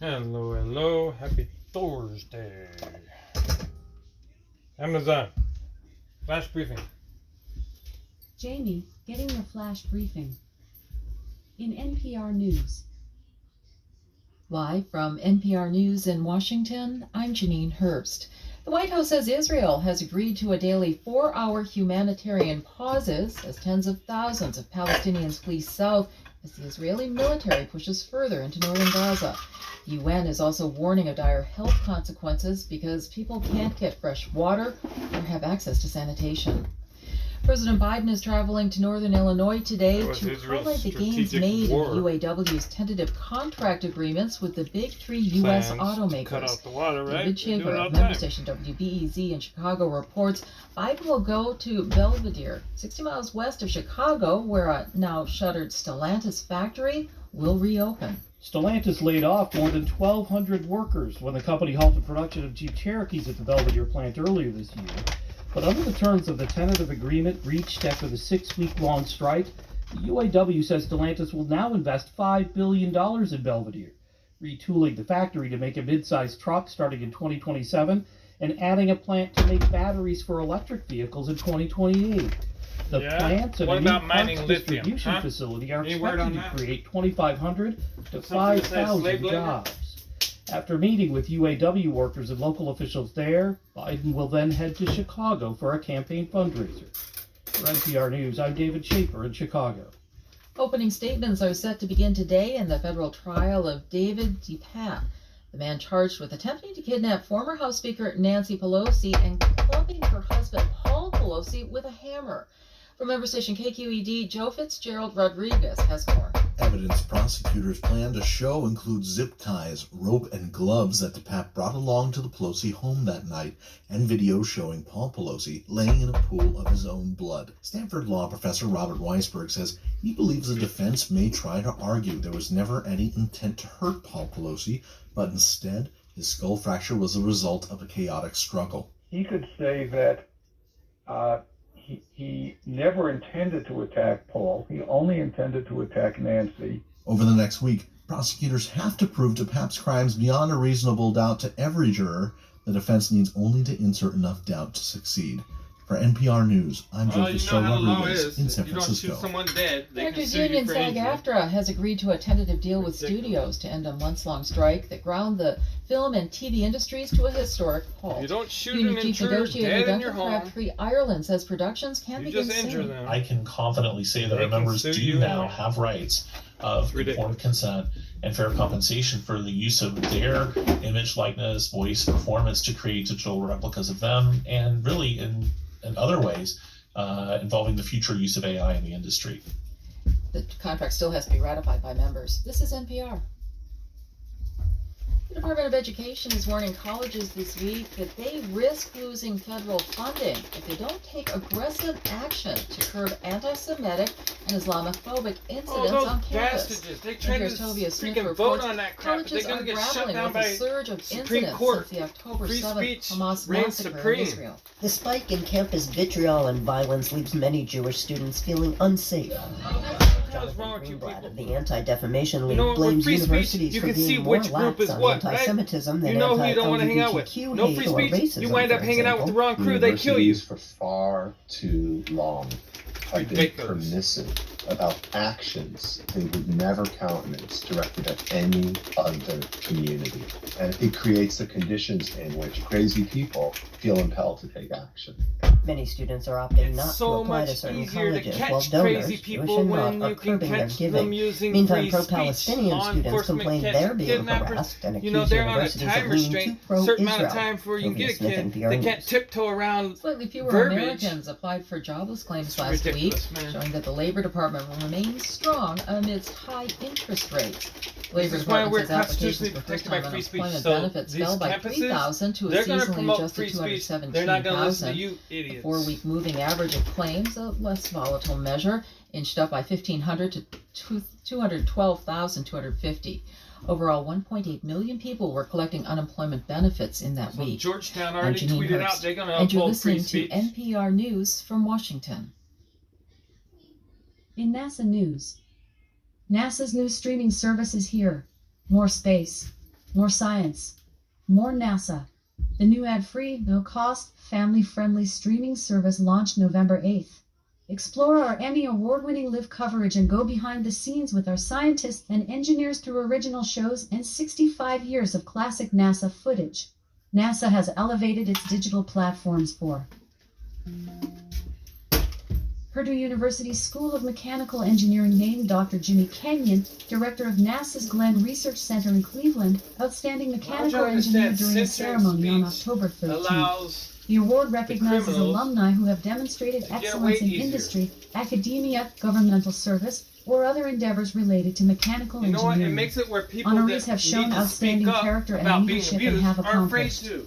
Hello, hello. Happy Thursday. Amazon. Flash briefing. Jamie, getting your flash briefing. In NPR News. Live from NPR News in Washington, I'm Janine Herbst. The White House says Israel has agreed to a daily 4-hour humanitarian pauses as tens of thousands of Palestinians flee south as the Israeli military pushes further into northern Gaza. The UN is also warning of dire health consequences because people can't get fresh water or have access to sanitation. President Biden is traveling to northern Illinois today to highlight the gains made in the UAW's tentative contract agreements with the big three U.S. automakers. Cut out the water, right? David Schaefer of member station WBEZ in Chicago reports Biden will go to Belvidere, 60 miles west of Chicago, where a now shuttered Stellantis factory will reopen. Stellantis laid off more than 1,200 workers when the company halted production of Jeep Cherokees at the Belvidere plant earlier this year. But under the terms of the tentative agreement reached after the 6-week-long strike, the UAW says Stellantis will now invest $5 billion in Belvidere, retooling the factory to make a mid-sized truck starting in 2027 and adding a plant to make batteries for electric vehicles in 2028. The plants and a new parts distribution facility are expected to create 2,500 to 5,000 jobs. After meeting with UAW workers and local officials there, Biden will then head to Chicago for a campaign fundraiser. For NPR News, I'm David Schaefer in Chicago. Opening statements are set to begin today in the federal trial of David DePape, the man charged with attempting to kidnap former House Speaker Nancy Pelosi and clubbing her husband Paul Pelosi with a hammer. From member station KQED, Joe Fitzgerald Rodriguez has more. Evidence prosecutors plan to show includes zip ties, rope, and gloves that DePape brought along to the Pelosi home that night, and video showing Paul Pelosi laying in a pool of his own blood. Stanford law professor Robert Weisberg says he believes the defense may try to argue there was never any intent to hurt Paul Pelosi, but instead his skull fracture was a result of a chaotic struggle. He could say that he never intended to attack Paul. He only intended to attack Nancy. Over the next week, prosecutors have to prove DePape's crimes beyond a reasonable doubt to every juror. The defense needs only to insert enough doubt to succeed. For NPR News, I'm Joe Fitzgerald Rodriguez in San Francisco. You don't shoot someone dead, Directors Union SAG-AFTRA has agreed to a tentative deal with studios to end a months-long strike that ground the film and TV industries to a historic halt. You don't shoot Union an chief intruder negotiator dead in Duncan your home. Crabtree Ireland says productions can You begin just injure soon. them. I can confidently say that They our can members sue do you. now have rights of informed consent and fair compensation for the use of their image, likeness, voice, performance to create digital replicas of them, and really in other ways involving the future use of AI in the industry. The contract still has to be ratified by members. This is NPR. The Department of Education is warning colleges this week that they risk losing federal funding if they don't take aggressive action to curb anti-Semitic and Islamophobic incidents on campus. They tried to freaking vote on that crap, but they're going to get shut down by surge of Supreme incidents Court. since the October Free 7th speech Hamas reigns massacre supreme. in Israel. The spike in campus vitriol and violence leaves many Jewish students feeling unsafe. What's wrong with you Greenblatt people? of the Anti-Defamation League With blames free speech, universities you for can see being more which group is lax on what, right? anti-Semitism than You know who you don't want to hang out with. anti-LGBTQ No hate free or speech, racism, you wind up for hanging out with the example. wrong crew, they kill you. Universities for far too long have been Ridiculous. permissive about actions they would never countenance directed at any other community. And it creates the conditions in which crazy people feel impelled to take action. Many students are opting It's not so to apply to much certain easier to colleges, while catch donors, crazy Jewish people and when not, are you can curbing their catch them giving. using Meantime, free pro-Palestinian speech. Law students enforcement complain catch- they're being kidnappers. harassed and You know, accuse they're on a universities time of leaning too restraint, pro-Israel. certain amount of time before you can get a Smith, kid. NPR They can't News. tiptoe around. Slightly fewer Verbiage. Americans applied for jobless claims It's last week, ridiculous, man. showing that the Labor Department remains strong amidst high interest rates. Labor This is why Department we're says applications constitutionally for protected first-time by free speech. unemployment So benefits these fell by campuses, 3,000 to a they're going to seasonally promote adjusted free speech. 217,000. They're not going to listen to you The idiots. 4-week moving average of claims, a less volatile measure, inched up by 1,500 to 212,250. Overall, 1.8 million people were collecting unemployment benefits in that So week. Georgetown I'm already Janine tweeted Herbst, out they're going to and you're uphold free listening to speech. NPR News from Washington. In NASA news, NASA's new streaming service is here. More space, More science. More NASA. The new ad-free, no-cost, family-friendly streaming service launched November 8th. Explore our Emmy Award-winning live coverage and go behind the scenes with our scientists and engineers through original shows and 65 years of classic NASA footage. NASA has elevated its digital platforms for Purdue University's School of Mechanical Engineering named Dr. Jimmy Kenyon, director of NASA's Glenn Research Center in Cleveland, outstanding mechanical engineer during a ceremony on October 13th. The award recognizes alumni who have demonstrated excellence in industry, academia, governmental service, or other endeavors related to mechanical engineering. You know what? It makes it where people Honorees that have shown need to outstanding speak up character and about being leadership and abused have are afraid accomplished. to.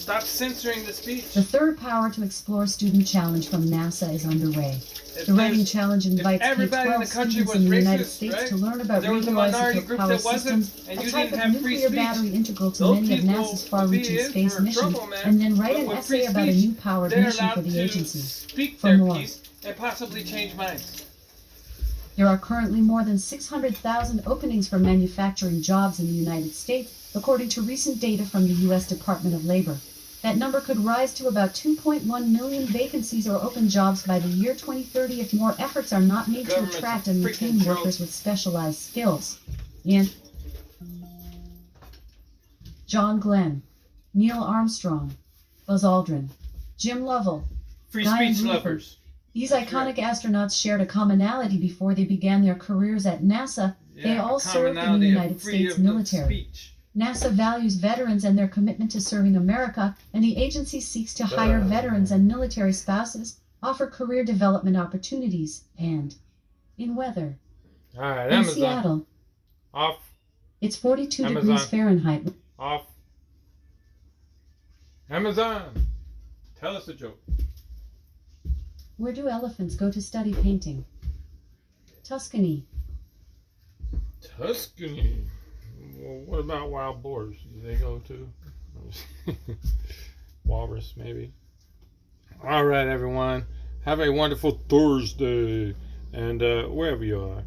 Stop censoring the speech. The third Power to Explore Student Challenge from NASA is underway. The Writing Challenge invites everybody in K-12 the country students was in the United racist, States right? to learn about There was a minority radioisotope group power that wasn't, systems, and a you type didn't of have free nuclear speech. battery integral to Those many of people NASA's will far-reaching be in space for missions, trouble, man. and then write But an with essay free about a speech, new powered they're mission for allowed the to agency. speak For their more, piece and possibly change minds. there are currently more than 600,000 openings for manufacturing jobs in the United States, according to recent data from the U.S. Department of Labor. That number could rise to about 2.1 million vacancies or open jobs by the year 2030 if more efforts are not made to attract and retain workers with specialized skills. And John Glenn, Neil Armstrong, Buzz Aldrin, Jim Lovell, Free Guy speech Bluford. lovers. These iconic astronauts shared a commonality before they began their careers at NASA. They all served in the United States military. NASA values veterans and their commitment to serving America, and the agency seeks to hire veterans and military spouses, offer career development opportunities, and in weather. All right, In Amazon. Seattle, Off. it's 42 Amazon. degrees Fahrenheit. Off. Amazon. Tell us a joke. Where do elephants go to study painting? Tuscany. Tuscany. Well, what about wild boars? Do they go to? Walrus, maybe. All right, everyone. Have a wonderful Thursday. And wherever you are,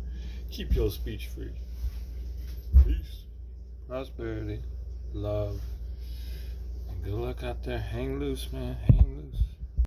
keep your speech free. Peace, prosperity, love. And good luck out there. Hang loose, man. Hang loose.